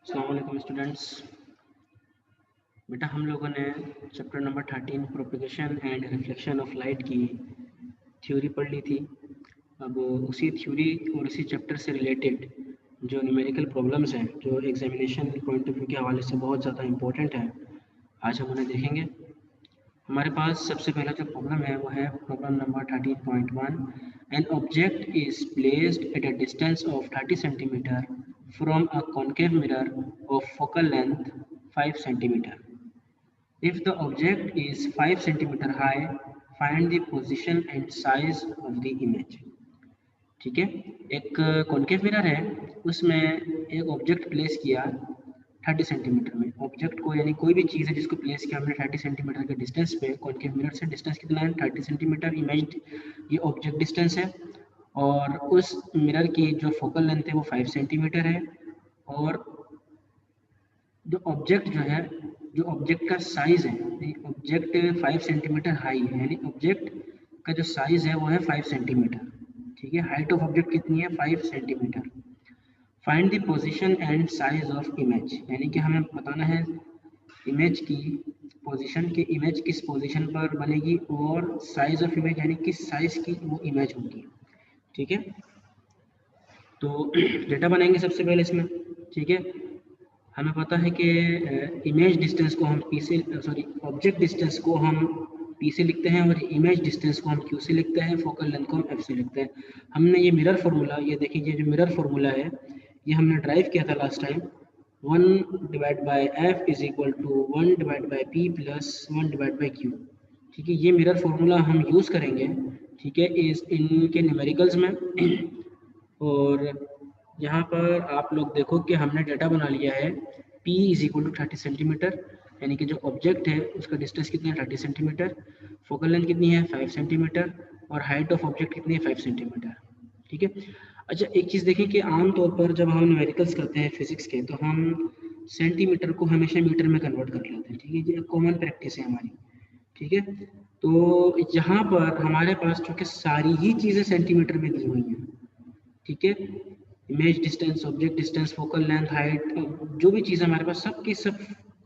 अस्सलाम वालेकुम स्टूडेंट्स। बेटा हम लोगों ने chapter number 13 propagation and reflection of light की थ्योरी पढ़ ली थी। अब उसी थ्योरी और उसी चैप्टर से रिलेटेड जो न्यूमेरिकल प्रॉब्लम्स हैं जो एग्जामिनेशन पॉइंट ऑफ व्यू के हवाले से बहुत ज़्यादा इम्पोर्टेंट है, आज हम उन्हें देखेंगे। हमारे पास सबसे पहला जो प्रॉब्लम है वो है problem number 13.1। An object is placed at a distance of 30 centimetre from a concave mirror of focal length 5 centimetre. If the object is 5 centimeter high, find the position and size of the image। ठीक है, एक concave mirror है, उसमें एक object place किया 30 centimetre में। Object को यानी कोई भी चीज़ है जिसको प्लेस किया हमने 30 सेंटीमीटर के डिस्टेंस पे, कॉन्केव मिरर से डिस्टेंस कितना है 30 सेंटीमीटर। इमेज ये ऑब्जेक्ट डिस्टेंस है और उस मिरर की जो फोकल लेंथ है वो 5 सेंटीमीटर है और जो ऑब्जेक्ट का साइज है, ऑब्जेक्ट 5 सेंटीमीटर हाई है, यानी ऑब्जेक्ट का जो साइज है वो है 5 सेंटीमीटर। ठीक है, हाइट ऑफ ऑब्जेक्ट कितनी है 5 centimetre. Find the position and size of image, यानी कि हमें बताना है इमेज की पोजीशन, कि इमेज किस पोजीशन पर बनेगी और साइज ऑफ इमेज यानी किस साइज की वो इमेज होगी। ठीक है, तो डेटा बनाएंगे सबसे पहले इसमें। ठीक है, हमें पता है कि इमेज डिस्टेंस को हम ऑब्जेक्ट डिस्टेंस को हम पी से लिखते हैं और इमेज डिस्टेंस को हम क्यू से लिखते हैं, फोकल लेंथ को हम एफ से लिखते हैं। हमने ये मिरर फार्मूला, ये देखिए, ये जो मिरर फार्मूला है ये हमने ड्राइव किया था last time. 1 divide by f is equal to 1 divide by p plus 1 divide by q. ठीक है, ये मिरर फार्मूला हम यूज़ करेंगे। ठीक है, इस इनके न्यूमेरिकल्स में और यहाँ पर आप लोग देखो कि हमने डेटा बना लिया है P is equal to 30 centimetre, यानी कि जो ऑब्जेक्ट है उसका डिस्टेंस कितना है 30 सेंटीमीटर, फोकल लेंथ कितनी है 5 सेंटीमीटर और हाइट ऑफ ऑब्जेक्ट कितनी है 5 सेंटीमीटर। ठीक है, अच्छा एक चीज़ देखिए कि आमतौर पर जब हम न्यूमेरिकल्स करते हैं फिजिक्स के तो हम सेंटीमीटर को हमेशा मीटर में कन्वर्ट कर लेते हैं। ठीक है, ये कॉमन प्रैक्टिस है हमारी। ठीक है, तो यहाँ पर हमारे पास चूँकि सारी ही चीज़ें सेंटीमीटर में दी हुई हैं। ठीक है, image distance, object distance, focal length, height, जो भी चीज़ हमारे पास सब की सब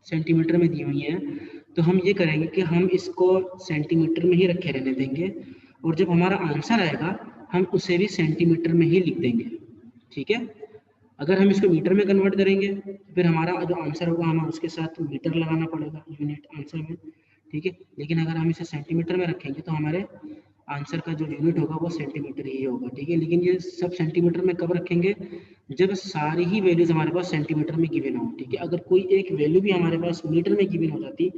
सेंटीमीटर में दी हुई हैं, तो हम ये करेंगे कि हम इसको सेंटीमीटर में ही रखे रहने देंगे और जब हमारा आंसर आएगा हम उसे भी सेंटीमीटर में ही लिख देंगे। ठीक है, अगर हम इसको मीटर में कन्वर्ट करेंगे फिर हमारा जो आंसर होगा हमें उसके साथ मीटर लगाना पड़ेगा यूनिट आंसर में। ठीक है, लेकिन अगर हम इसे सेंटीमीटर में रखेंगे तो हमारे आंसर का जो यूनिट होगा वो सेंटीमीटर ही होगा। ठीक है, लेकिन ये सब सेंटीमीटर में कब रखेंगे, जब सारी ही वैल्यूज हमारे पास सेंटीमीटर में गिवन हो। ठीक है, अगर कोई एक वैल्यू भी हमारे पास मीटर में गिवन हो जाती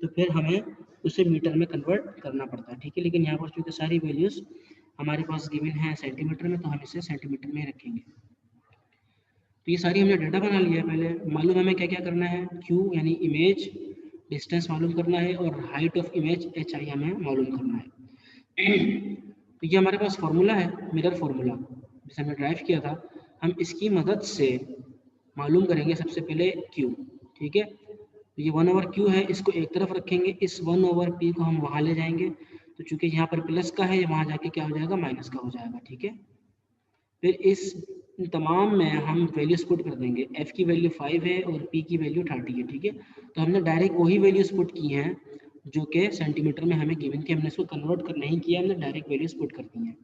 तो फिर हमें उसे मीटर में कन्वर्ट करना पड़ता है। ठीक है, लेकिन यहाँ पर चूँकि सारी वैल्यूज हमारे पास गिवन है सेंटीमीटर में तो हम इसे सेंटीमीटर में रखेंगे। तो ये सारी हमने डाटा बना लिया है। पहले मालूम हमें क्या क्या करना है, क्यू यानी इमेज डिस्टेंस मालूम करना है और height of image H I हमें मालूम करना है। तो ये हमारे पास फॉर्मूला है, मिरर फार्मूला, जिसे हमने ड्राइव किया था। हम इसकी मदद से मालूम करेंगे सबसे पहले क्यू। ठीक है, तो ये 1/q है, इसको एक तरफ रखेंगे, इस 1/p को हम वहाँ ले जाएंगे, तो चूंकि यहाँ पर प्लस का है वहाँ जाके क्या हो जाएगा माइनस का हो जाएगा। ठीक है, फिर इस तमाम में हम वैल्यूज पुट कर देंगे। f की वैल्यू 5 है और p की वैल्यू 30 है। ठीक है, तो हमने डायरेक्ट वही वैल्यूज पुट की हैं जो कि सेंटीमीटर में हमें गिवन थी, हमने इसको कन्वर्ट कर नहीं किया, हमने डायरेक्ट वैल्यूज पुट कर दी हैं।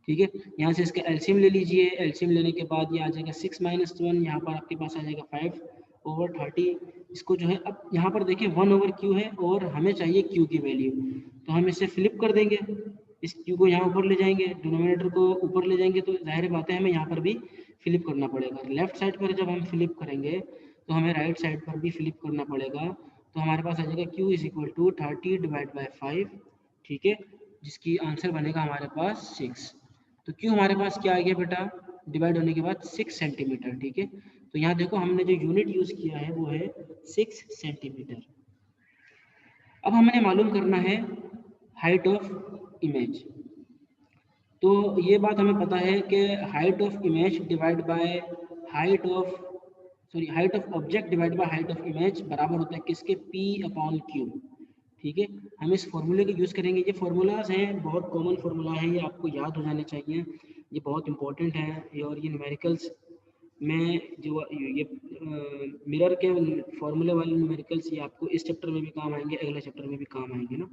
ठीक है, यहाँ से इसका एलसीएम ले लीजिए, एलसीएम लेने के बाद ये आ जाएगा 6 - 1, यहाँ पर आपके पास आ जाएगा 5/30। इसको जो है अब यहाँ पर देखिए 1/q है और हमें चाहिए q की वैल्यू, तो हम इसे फ्लिप कर देंगे, इस q को यहाँ ऊपर ले जाएंगे, डिनोमिनेटर को ऊपर ले जाएंगे, तो जाहिर बात है हमें यहाँ पर भी फ्लिप करना पड़ेगा। लेफ्ट साइड पर जब हम फ्लिप करेंगे तो हमें राइट साइड पर भी फ्लिप करना पड़ेगा, तो हमारे पास आ जाएगा q is equal to 30 divide by 5। ठीक है, जिसकी आंसर बनेगा हमारे पास 6। तो q हमारे पास क्या आ गया बेटा, डिवाइड होने के बाद 6 सेंटीमीटर। ठीक है, तो यहाँ देखो हमने जो यूनिट यूज किया है वो है 6 सेंटीमीटर। अब हमें मालूम करना है हाइट ऑफ इमेज। तो ये बात हमें पता है कि height of image divide by height of object divide by height of image बराबर होता है किसके, p/q। ठीक है, हम इस फॉर्मूले का यूज़ करेंगे। ये फार्मूलाज हैं, बहुत कॉमन फार्मूला है, ये आपको याद हो जाने चाहिए, ये बहुत इंपॉर्टेंट है ये, और ये न्यूमेरिकल्स मैं जो ये मिरर के फॉर्मूले वाले न्यूमेरिकल्स ये आपको इस चैप्टर में भी काम आएंगे, अगले चैप्टर में भी काम आएंगे ना,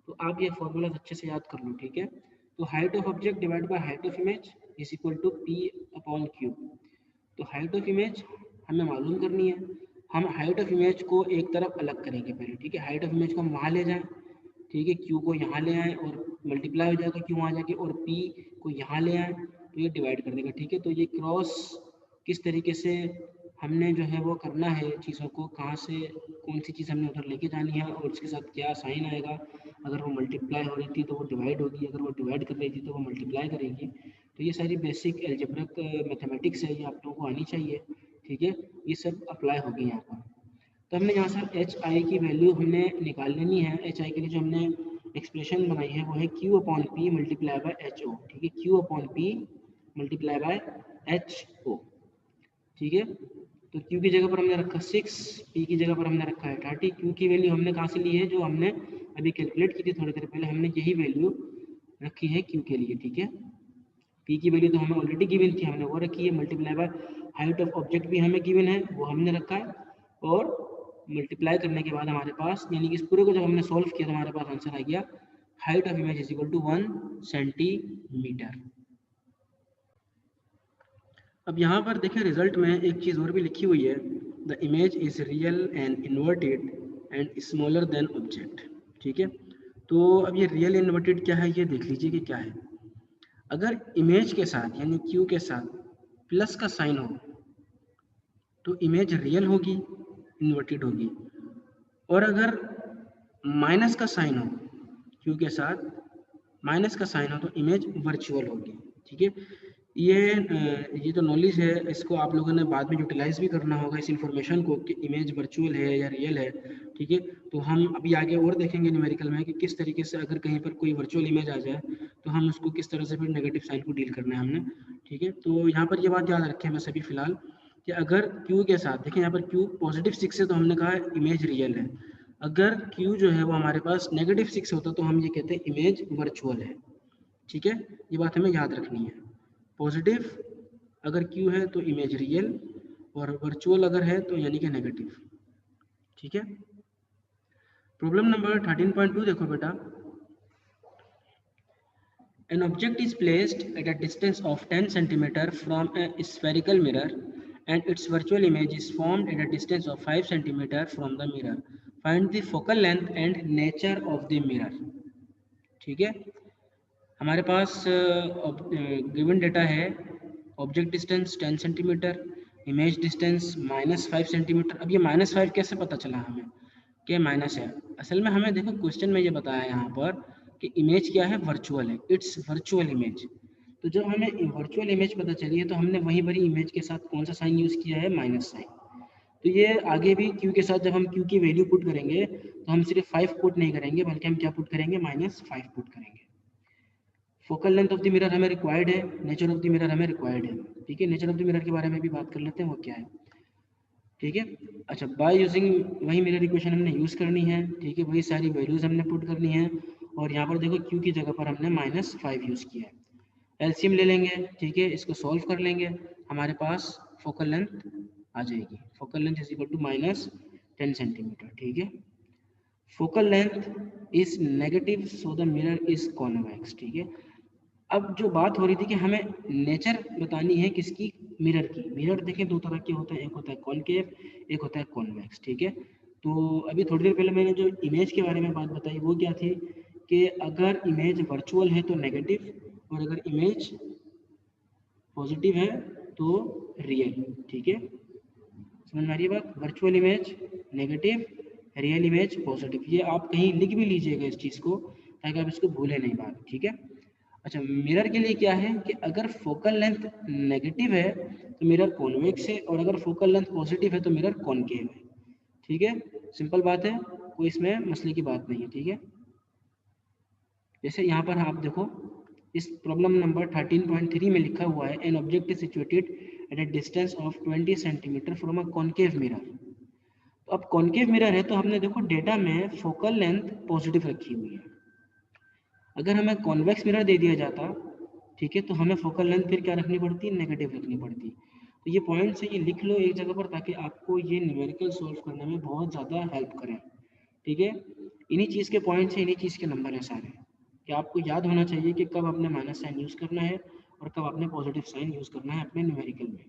तो आप ये फॉर्मूला अच्छे से याद कर लो, ठीक है। तो height of object divide by height of image is equal to p upon q. तो हाइट ऑफ इमेज हमें मालूम करनी है, हम हाइट ऑफ इमेज को एक तरफ अलग करेंगे पहले, ठीक है। हाइट ऑफ इमेज को हम वहाँ ले जाएं, ठीक है, क्यू को यहाँ ले आए और मल्टीप्लाई हो जाएगा क्यू वहाँ जाके, और पी को यहाँ ले आए तो ये डिवाइड कर देगा, ठीक है। तो ये क्रॉस किस तरीके से हमने जो है वो करना है चीज़ों को, कहाँ से कौन सी चीज़ हमने उधर लेके जानी है और उसके साथ क्या साइन आएगा। अगर वो मल्टीप्लाई हो रही थी तो वो डिवाइड होगी, अगर वो डिवाइड कर रही थी तो वो मल्टीप्लाई करेगी। तो ये सारी बेसिक एल्जेब्रिक मैथमेटिक्स है, ये आप लोगों को आनी चाहिए, ठीक है। ये सब अप्लाई होगी यहाँ पर। तो हमने यहाँ से एच आई की वैल्यू हमने निकाल लेनी है। एच आई के लिए जो हमने एक्सप्रेशन बनाई है वो है q upon p multiply by h o, ठीक है। Q upon p multiply by h o, ठीक है। तो Q की जगह पर हमने रखा 6, P की जगह पर हमने रखा है 30। Q की वैल्यू हमने कहाँ से ली है, जो हमने अभी कैलकुलेट की थी थोड़ी देर पहले, हमने यही वैल्यू रखी है Q के लिए, ठीक है। P की वैल्यू तो हमें ऑलरेडी गिवन थी, हमने वो रखी है। Multiply by height of object भी हमें गिवन है, वो हमने रखा है। और मल्टीप्लाई करने के बाद हमारे पास, यानी कि इस पूरे को जब हमने सॉल्व किया तो हमारे पास आंसर आ गया height of image is equal to 1 centimetre. अब यहाँ पर देखिए रिजल्ट में एक चीज़ और भी लिखी हुई है, the image is real and inverted and smaller than object, ठीक है। तो अब ये रियल इन्वर्टेड क्या है ये देख लीजिए कि क्या है। अगर इमेज के साथ यानी क्यू के साथ प्लस का साइन हो तो इमेज रियल होगी, इन्वर्टेड होगी। और अगर माइनस का साइन हो, क्यू के साथ माइनस का साइन हो तो इमेज वर्चुअल होगी, ठीक है। ये जो नॉलेज है इसको आप लोगों ने बाद में यूटिलाइज भी करना होगा इस इंफॉर्मेशन को कि इमेज वर्चुअल है या रियल है, ठीक है। तो हम अभी आगे और देखेंगे न्यूमेरिकल में कि किस तरीके से अगर कहीं पर कोई वर्चुअल इमेज आ जाए तो हम उसको किस तरह से फिर नेगेटिव साइन को डील करना है हमने, ठीक है। तो यहाँ पर ये बात याद रखें बस अभी फिलहाल कि अगर Q के साथ देखिए यहाँ पर Q पॉजिटिव 6 है तो हमने कहा इमेज रियल है। अगर Q जो है वो हमारे पास नेगेटिव 6 होता तो हम ये कहते हैं इमेज वर्चुअल है, ठीक है। ये बात हमें याद रखनी है। पॉजिटिव अगर Q है तो इमेज रियल, और वर्चुअल अगर है तो यानी कि नेगेटिव, ठीक है। प्रॉब्लम नंबर 13.2 देखो बेटा। An object is placed at a distance of 10 cm from a spherical mirror and its virtual image is formed at a distance of 5 cm from the mirror. Find the focal length and nature of the mirror, ठीक है। हमारे पास given data है, object distance 10 centimetre, image distance -5 centimetre. अब ये -5 कैसे पता चला हमें कि माइनस है? असल में हमें देखो क्वेश्चन में ये बताया यहाँ पर कि इमेज क्या है, वर्चुअल है, इट्स वर्चुअल इमेज। तो जब हमें वर्चुअल इमेज पता चली है तो हमने वहीं भरी इमेज के साथ कौन सा साइन यूज़ किया है, माइनस साइन। तो ये आगे भी क्यू के साथ जब हम क्यू की वैल्यू पुट करेंगे तो हम सिर्फ 5 पुट नहीं करेंगे बल्कि हम क्या पुट करेंगे, -5 पुट करेंगे। Focal length of the mirror हमें रिक्वायर्ड है, नेचर ऑफ द मिरर हमें रिक्वायर्ड है, ठीक है। नेचर ऑफ द मिरर के बारे में भी बात कर लेते हैं वो क्या है, ठीक है। अच्छा, बाय यूजिंग वही मिरर इक्वेशन हमने यूज़ करनी है, ठीक है। वही सारी वैल्यूज़ हमने पुट करनी है और यहाँ पर देखो क्यू की जगह पर हमने -5 यूज़ किया है। एलसीएम ले लेंगे, ठीक है, इसको सॉल्व कर लेंगे, हमारे पास फोकल लेंथ आ जाएगी। Focal length is equal to -10 centimetre, ठीक है। Focal length is negative so the mirror is convex, ठीक है। अब जो बात हो रही थी कि हमें नेचर बतानी है किसकी, मिरर की। मिरर देखें दो तरह के होते हैं, एक होता है कॉनकेव, एक होता है कॉन्वेक्स, ठीक है। तो अभी थोड़ी देर पहले मैंने जो इमेज के बारे में बात बताई वो क्या थी कि अगर इमेज वर्चुअल है तो नेगेटिव, और अगर इमेज पॉजिटिव है तो रियल, ठीक है। समझ में आ रही है बात? Virtual image negative, real image positive. ये आप कहीं लिख भी लीजिएगा इस चीज़ को ताकि आप इसको भूलें नहीं बात, ठीक है। अच्छा, मिरर के लिए क्या है कि अगर फोकल लेंथ नेगेटिव है तो मिरर कॉन्वेक्स है, और अगर फोकल लेंथ पॉजिटिव है तो मिरर कॉनकेव है, ठीक है। सिंपल बात है, कोई इसमें मसले की बात नहीं है, ठीक है। जैसे यहाँ पर आप देखो इस प्रॉब्लम नंबर 13.3 में लिखा हुआ है, an object is situated at A distance of 20 centimetre from a concave mirror. तो अब कॉनकेव मिरर है तो हमने देखो डेटा में फोकल लेंथ पॉजिटिव रखी हुई है। अगर हमें कॉन्वेक्स मिरर दे दिया जाता, ठीक है, तो हमें फोकल लेंथ फिर क्या रखनी पड़ती, नेगेटिव रखनी पड़ती। तो ये पॉइंट से ये लिख लो एक जगह पर, ताकि आपको ये न्यूमेरिकल सॉल्व करने में बहुत ज़्यादा हेल्प करें। ठीक है, इन्हीं चीज़ के पॉइंट्स हैं, इन्हीं चीज़ के नंबर हैं सारे, कि आपको याद होना चाहिए कि कब आपने माइनस साइन यूज़ करना है और कब आपने पॉजिटिव साइन यूज़ करना है अपने न्यूमेरिकल में।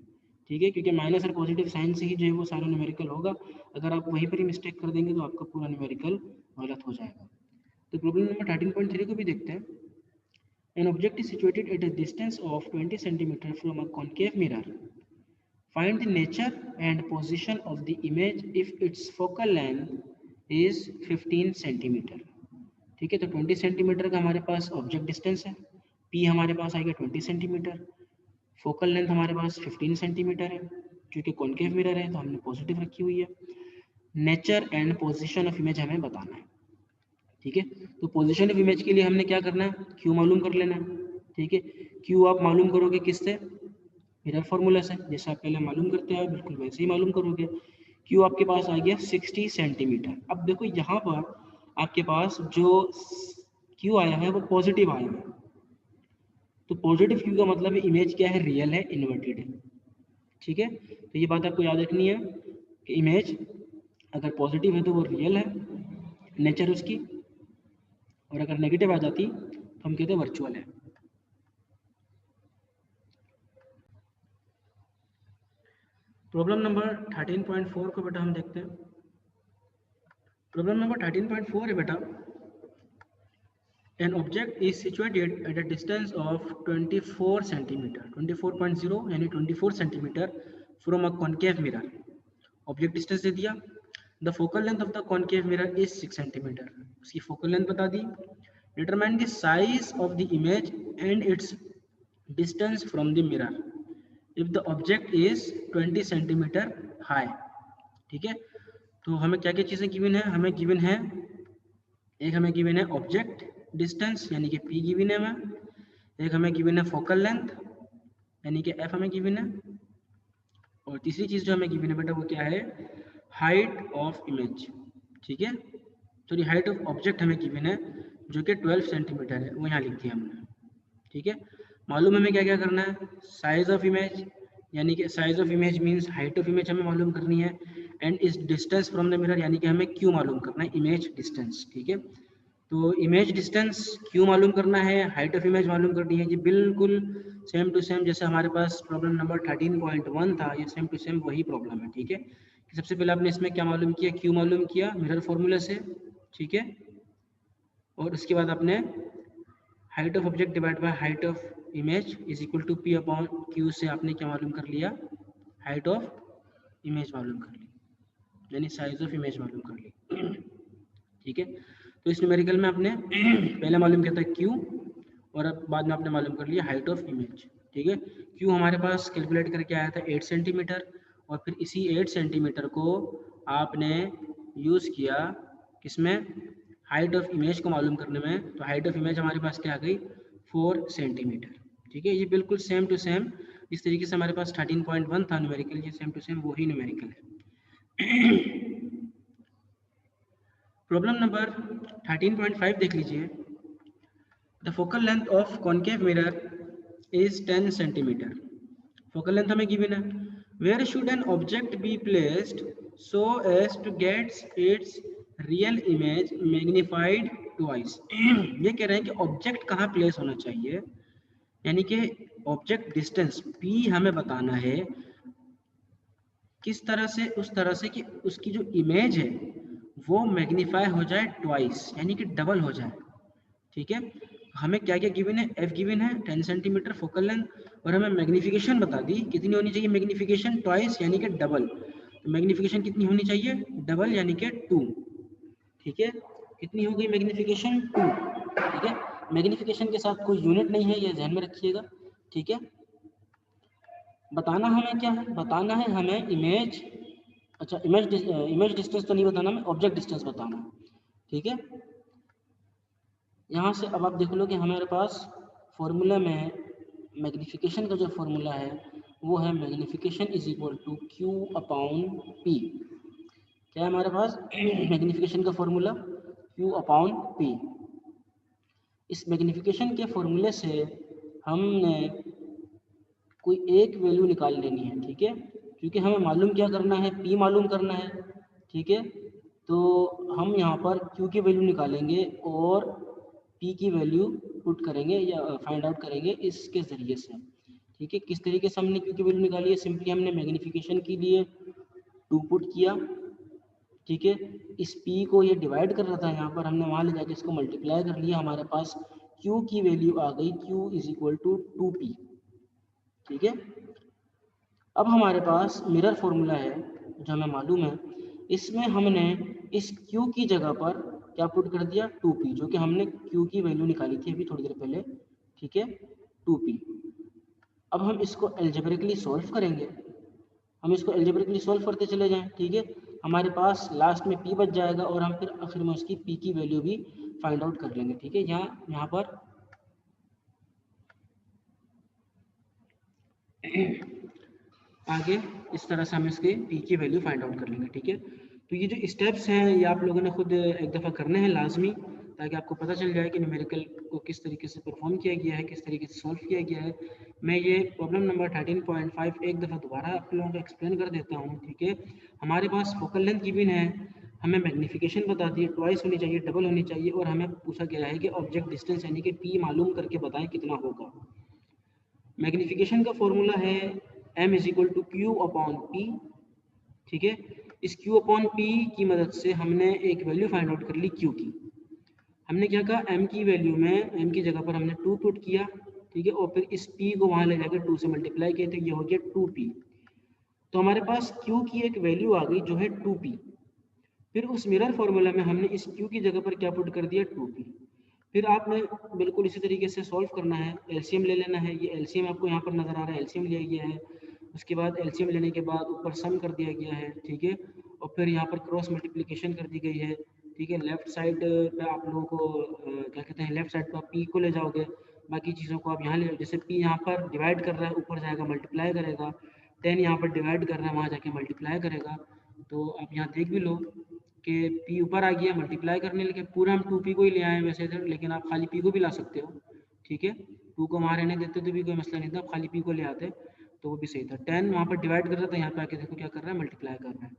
ठीक है, क्योंकि माइनस और पॉजिटिव साइन से ही जो है वो सारा न्यूमेरिकल होगा। अगर आप वहीं पर ही मिस्टेक कर देंगे तो आपका पूरा न्यूमेरिकल गलत हो जाएगा। तो प्रॉब्लम नंबर 13.3 को भी देखते हैं। An object is situated at a distance of 20 cm from a concave mirror. Find the nature and position of the image if its focal length is 15 cm. ठीक है, तो 20 सेंटीमीटर का हमारे पास ऑब्जेक्ट डिस्टेंस है, p हमारे पास आएगा 20 centimetre, focal length हमारे पास 15 centimetre है, क्योंकि कॉन्केव मिरर है तो हमने पॉजिटिव रखी हुई है। Nature and position of image हमें बताना है। ठीक है, तो पोजीशन ऑफ इमेज के लिए हमने क्या करना है, क्यू मालूम कर लेना है। ठीक है, क्यू आप मालूम करोगे किससे, मिरर फार्मूला से, जैसे आप पहले मालूम करते हैं बिल्कुल वैसे ही मालूम करोगे। क्यू आपके पास आ गया 60 सेंटीमीटर। अब देखो यहाँ पर आपके पास जो क्यू आया है वो पॉजिटिव आया है, तो पॉजिटिव क्यू का मतलब इमेज क्या है, रियल है, इन्वर्टेड है। ठीक है, तो ये बात आपको याद रखनी है कि इमेज अगर पॉजिटिव है तो वो रियल है, नेचर उसकी, और अगर नेगेटिव आ जाती तो हम कहते हैं वर्चुअल है। प्रॉब्लम नंबर 13.4 को बेटा हम देखते हैं। प्रॉब्लम नंबर 13.4 है बेटा, an object is situated at a distance of 24 centimeter, 24.0 यानी 24 centimetre from a concave mirror. Object distance दे दिया, the focal length of the concave mirror is 6 centimetre, उसकी फोकल लेंथ बता दी। Determine the size of the image and its distance from the mirror if the object is 20 centimetre high. ठीक है, तो हमें क्या क्या चीज़ें गिवन है, हमें गिवन है, एक हमें गिवन है ऑब्जेक्ट डिस्टेंस यानी कि p गिवन है हमें, एक हमें गिवन है फोकल लेंथ यानी कि f हमें गिवन है, और तीसरी चीज़ जो हमें गिवन है बेटा वो क्या है, हाइट ऑफ इमेज। ठीक है, तो ये हाइट ऑफ ऑब्जेक्ट हमें गिवन है जो कि 12 सेंटीमीटर है, वो यहाँ लिख दिया हमने। ठीक है, मालूम हमें क्या क्या करना है, साइज ऑफ इमेज यानी कि size of image means height of image हमें मालूम करनी है, एंड इस डिस्टेंस फ्रॉम द मिरर यानी कि हमें क्यू मालूम करना है, इमेज डिस्टेंस। ठीक है, तो इमेज डिस्टेंस क्यू मालूम करना है, हाइट ऑफ इमेज मालूम करनी है, ये बिल्कुल सेम टू सेम जैसे हमारे पास प्रॉब्लम नंबर 13.1 था, ये सेम टू सेम वही प्रॉब्लम है। ठीक है, सबसे पहले आपने इसमें क्या मालूम किया, क्यू मालूम किया मिरर फॉर्मूला से। ठीक है, और उसके बाद आपने height of object divide by height of image is equal to p upon q से आपने क्या मालूम कर लिया, हाइट ऑफ इमेज मालूम कर ली, यानी साइज ऑफ इमेज मालूम कर ली। ठीक है, तो इस न्यूमेरिकल में आपने पहले मालूम किया था क्यू, और अब बाद में आपने मालूम कर लिया हाइट ऑफ इमेज। ठीक है, क्यू हमारे पास कैलकुलेट करके आया था 8 सेंटीमीटर, और फिर इसी 8 सेंटीमीटर को आपने यूज़ किया किसमें, हाइट ऑफ इमेज को मालूम करने में, तो हाइट ऑफ इमेज हमारे पास क्या आ गई, 4 सेंटीमीटर। ठीक है, ये बिल्कुल सेम टू सेम इस तरीके से हमारे पास 13.1 था न्यूमेरिकल, ये सेम टू सेम वही न्यूमेरिकल है। प्रॉब्लम नंबर 13.5 देख लीजिए, the focal length of concave mirror is 10 centimetre. Focal length हमें गिवन है, where should an object be placed so as to gets its real image magnified twice. ये कह रहे हैं कि ऑब्जेक्ट कहाँ प्लेस होना चाहिए, यानी कि ऑब्जेक्ट डिस्टेंस p हमें बताना है किस तरह से, उस तरह से कि उसकी जो इमेज है वो मैग्नीफाई हो जाए ट्वाइस, यानी कि डबल हो जाए। ठीक है, हमें क्या क्या गिवन है, f गिवन है 10 सेंटीमीटर फोकल लेंथ, और हमें मैग्नीफिकेशन बता दी कितनी होनी चाहिए, मैग्नीफिकेशन ट्वाइस यानी कि डबल। तो मैग्नीफिकेशन कितनी होनी चाहिए, डबल यानी कि 2। ठीक है, कितनी हो गई मैग्नीफिकेशन, 2। ठीक है, मैग्नीफिकेशन के साथ कोई यूनिट नहीं है, ये ध्यान में रखिएगा। ठीक है, बताना हमें क्या है, बताना है हमें इमेज, अच्छा इमेज डिस्टेंस तो नहीं बताना, हमें ऑब्जेक्ट डिस्टेंस बताना है। ठीक है, यहाँ से अब आप देख लो कि हमारे पास फॉर्मूला में मैग्नीफिकेशन का जो फॉर्मूला है वो है magnification is equal to q upon p. क्या है हमारे पास मैग्नीफिकेशन का फॉर्मूला, क्यू अपॉन पी। इस मैग्नीफिकेशन के फॉर्मूले से हमने कोई एक वैल्यू निकाल लेनी है, ठीक है, क्योंकि हमें मालूम क्या करना है, पी मालूम करना है, ठीक है। तो हम यहाँ पर क्यू की वैल्यू निकालेंगे और पी की वैल्यू पुट करेंगे या फाइंड आउट करेंगे इसके ज़रिए से, ठीक है। किस तरीके से हमने क्यू की वैल्यू निकाली है, सिंपली हमने मैग्नीफिकेशन के लिए 2 पुट किया, ठीक है। इस पी को ये डिवाइड कर रहा था, यहाँ पर हमने वहाँ ले जाके इसको मल्टीप्लाई कर लिया, हमारे पास क्यू की वैल्यू आ गई, Q is equal to 2p, ठीक है। अब हमारे पास मिरर फॉर्मूला है जो हमें मालूम है, इसमें हमने इस q की जगह पर क्या पुट कर दिया, 2p, जो कि हमने q की वैल्यू निकाली थी अभी थोड़ी देर पहले, ठीक है, 2p। अब हम इसको एल्जेब्रिकली सॉल्व करेंगे, हम इसको एल्जेब्रिकली सॉल्व करते चले जाएं, ठीक है। हमारे पास लास्ट में p बच जाएगा और हम फिर आखिर में उसकी p की वैल्यू भी फाइंड आउट कर लेंगे, ठीक है। यहाँ पर आगे इस तरह से हम इसके पी की वैल्यू फाइंड आउट कर लेंगे, ठीक है। तो ये जो स्टेप्स हैं ये आप लोगों ने खुद एक दफ़ा करने हैं लाजमी, ताकि आपको पता चल जाए कि न्यूमेरिकल को किस तरीके से परफॉर्म किया गया है, किस तरीके से सॉल्व किया गया है। मैं ये प्रॉब्लम नंबर 13.5 एक दफ़ा दोबारा आप लोगों को एक्सप्लेन कर देता हूँ, ठीक है। हमारे पास फोकल लेंथ गिवन है, हमें मैग्नीफिकेशन बता दी है, ट्वाइस होनी चाहिए, डबल होनी चाहिए, और हमें पूछा गया है कि ऑब्जेक्ट डिस्टेंस यानी कि पी मालूम करके बताएं कितना होगा। मैग्नीफिकेशन का फॉर्मूला है m is equal to q upon p, ठीक है। इस q अपॉन पी की मदद से हमने एक वैल्यू फाइंड आउट कर ली q की। हमने क्या कहा, m की वैल्यू में m की जगह पर हमने 2 पुट किया, ठीक है, और फिर इस p को वहाँ ले जाकर 2 से मल्टीप्लाई किया, तो ये हो गया 2p। तो हमारे पास q की एक वैल्यू आ गई जो है 2p। फिर उस मिरर फॉर्मूला में हमने इस q की जगह पर क्या पुट कर दिया, 2p। फिर आपने बिल्कुल इसी तरीके से सॉल्व करना है, एलसीएम ले लेना है। ये एलसीएम आपको यहाँ पर नज़र आ रहा है, एलसीएम लिया गया है। उसके बाद एलसीएम लेने के बाद ऊपर सम कर दिया गया है, ठीक है, और फिर यहाँ पर क्रॉस मल्टीप्लिकेशन कर दी गई है, ठीक है। लेफ्ट साइड पे आप लोगों को क्या कहते हैं, लेफ्ट साइड पर आप पी को ले जाओगे, बाकी चीज़ों को आप यहाँ ले, जैसे पी यहाँ पर डिवाइड कर रहा है, ऊपर जाएगा मल्टीप्लाई करेगा, 10 यहाँ पर डिवाइड कर रहा है, वहाँ जाके मल्टीप्लाई करेगा। तो आप यहाँ देख भी लो कि पी ऊपर आ गया मल्टीप्लाई करने, लेकिन पूरा हम 2p को ही ले आए हैं वैसे इधर, लेकिन आप खाली p को भी ला सकते हो, ठीक है। 2 को वहाँ रहने देते तो भी कोई मसला नहीं था, आप खाली p को ले आते तो वो भी सही था। 10 वहाँ पर डिवाइड कर रहा था, यहाँ पे आके देखो क्या कर रहा है, मल्टीप्लाई कर रहा है।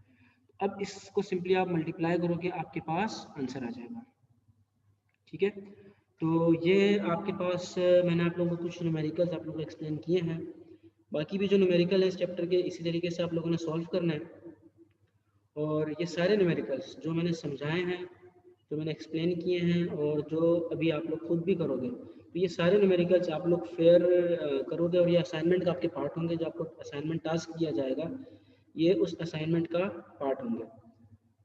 अब इसको सिंपली आप मल्टीप्लाई करोगे, आपके पास आंसर आ जाएगा, ठीक है। तो ये आपके पास मैंने आप लोगों को कुछ न्यूमेरिकल्स आप लोगों को एक्सप्लेन किए हैं। बाकी भी जो न्यूमेरिकल है इस चैप्टर के, इसी तरीके से आप लोगों ने सॉल्व करना है। और ये सारे न्यूमेरिकल्स जो मैंने समझाए हैं, जो मैंने एक्सप्लेन किए हैं, और जो अभी आप लोग खुद भी करोगे, तो ये सारे न्यूमेरिकल्स आप लोग फेयर करोगे, और ये असाइनमेंट का आपके पार्ट होंगे। जो आपको असाइनमेंट टास्क दिया जाएगा, ये उस असाइनमेंट का पार्ट होंगे।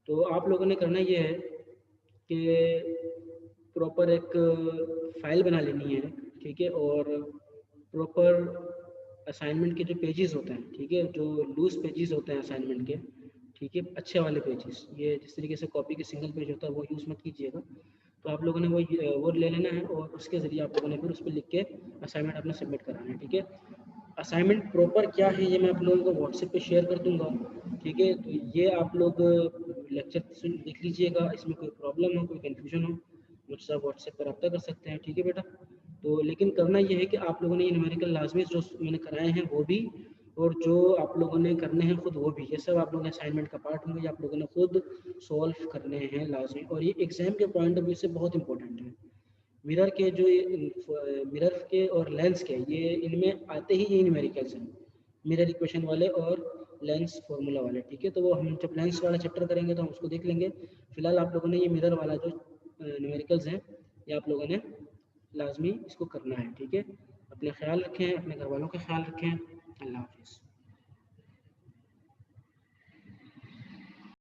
तो आप लोगों ने करना ये है कि प्रॉपर एक फाइल बना लेनी है, ठीक है, और प्रॉपर असाइनमेंट के जो पेजेस होते हैं, ठीक है, जो लूज पेजेस होते हैं असाइनमेंट के, ठीक है, अच्छे वाले पेजेस, ये जिस तरीके से कॉपी के सिंगल पेज होता है वो यूज़ मत कीजिएगा। तो आप लोगों ने वो ले लेना है, और उसके ज़रिए आप लोगों ने फिर उस पर लिख के असाइनमेंट अपना सबमिट कराना है, ठीक है। असाइनमेंट प्रॉपर क्या है ये मैं आप लोगों को व्हाट्सएप पे शेयर कर दूंगा, ठीक है। तो ये आप लोग लेक्चर देख लीजिएगा, इसमें कोई प्रॉब्लम हो, कोई कन्फ्यूजन हो, मुझसे आप व्हाट्सएप पर रब्ता कर सकते हैं, ठीक है बेटा। तो लेकिन करना ये है कि आप लोगों ने ये न्यूमेरिकल लाजमी जो मैंने कराए हैं वो भी, और जो आप लोगों ने करने हैं खुद वो भी, ये सब आप लोगों के असाइनमेंट का पार्ट होंगे, ये आप लोगों ने खुद सॉल्व करने हैं लाजमी। और ये एग्जाम के पॉइंट ऑफ व्यू से बहुत इंपॉर्टेंट है। मिरर के जो मिरर के और लेंस के, ये इनमें आते ही ये न्यूमेरिकल्स हैं, मिरर इक्वेशन वाले और लेंस फार्मूला वाले, ठीक है। तो वो हम जब लेंस वाला चैप्टर करेंगे तो हम उसको देख लेंगे। फिलहाल आप लोगों ने ये मिरर वाला जो न्यूमेरिकल्स हैं, ये आप लोगों ने लाजमी इसको करना है, ठीक है। अपने ख्याल रखें, अपने घर वालों का ख्याल रखें। अल्लाह हाफिज़।